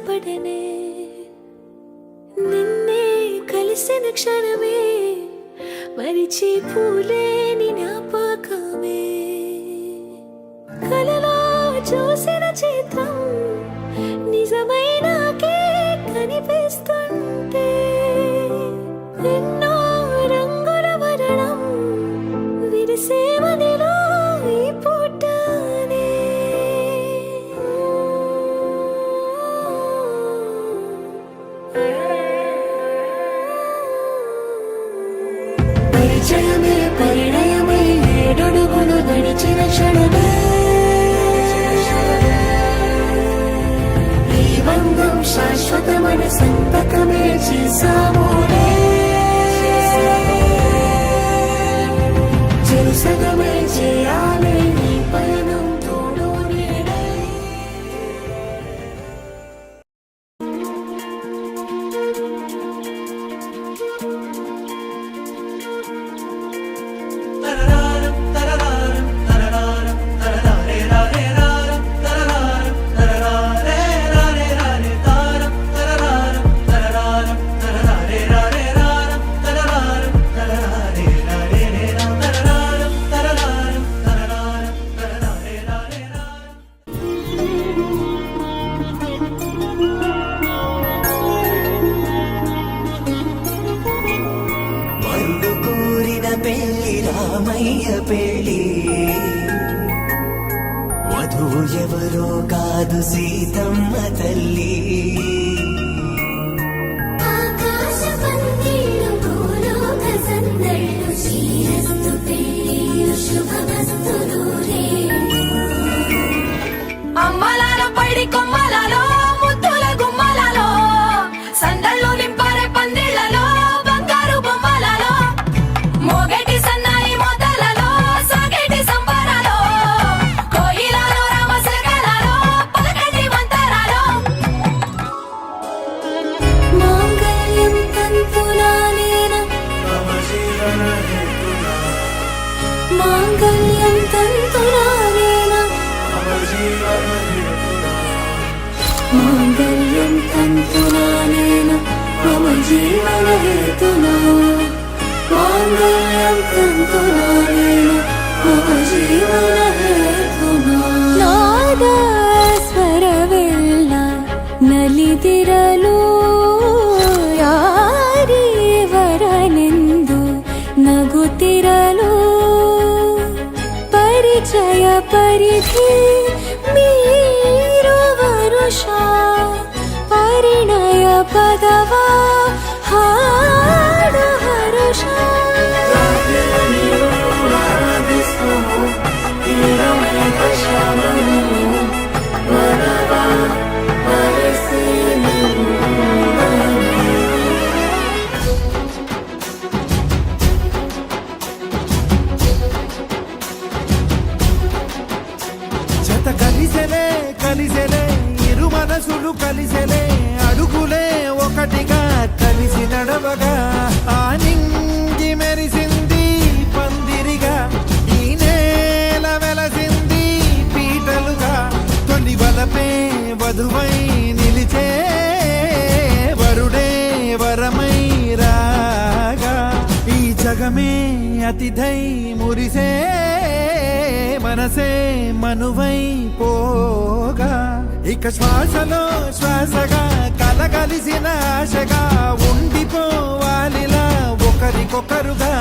స్థిరపడనే నిన్నే కలిసిన క్షణమే మరిచి పూలేని జ్ఞాపకమే కలలో చూసిన చిత్రం నిజమైనాకే కనిపిస్తుంటే ఎన్నో రంగుల వరణం విరిసేవనిలో ఈ పూటనే పరిచయమే పరిణయమై ఏడడుగులు నడిచిన క్షణమే ఈ బంధం శాశ్వతమైన సంతకమే చేసామోనే చెరుసగమే చేయాలి ఈ పయనం తోడు నేనే పెళ్లి రామయ్య పెళ్లి వధువు ఎవరో కాదు సీతమ్మ తల్లి అమ్మలాల పైడి కొమ్మలలో ముద్దుల గుమ్మలలో సందళ్ళు నింపారే పందిళ్లలో బంగారు బొమ్మలలో మోగేటి సన్నాయి మోతలలో సాగేటి సంబరాలో కోయిలలో రామశకలలో పలకటి మంతరాలో మాంగళ్యం తంతునానేన మాంగళ్యం తంతునానేన మాంగళ్యం తంతునానేన మమ జీవన హేతునా మాంగళ్యం తంతునానేన మమ జీవన హేతునా నాద స్వరವೆಲ್ಲ ನಲಿದಿರಲು ಯಾರಿವರನೆಂದು ನಗುತ್ತಿರಲು ಪರಿಚಯ ಪರಿಧಿ ಮೀರು ವರುಷ ಪರಿಣಯ ಪದವ ಹಾಡು ಹರುಷ జత కలిసెలే కలిసెలే ఇరు మనసులు కలిసెలే అడుగులే ఒకటిగా కలిసి నడవగా ఆ నింగి మెరిసింది పందిరిగా ఈ నేల వెలసింది పీటలుగా తొలి వలపే వధువై నిలిచే వరుడే వరమై రాగా ఈ జగమే అతిథై మురిసే మనసే మనువై పోగా ఇక శ్వాసలో శ్వాసగా కలగలిసిన ఆశగా ఉండిపోవాలిలా ఒకరికొకరుగా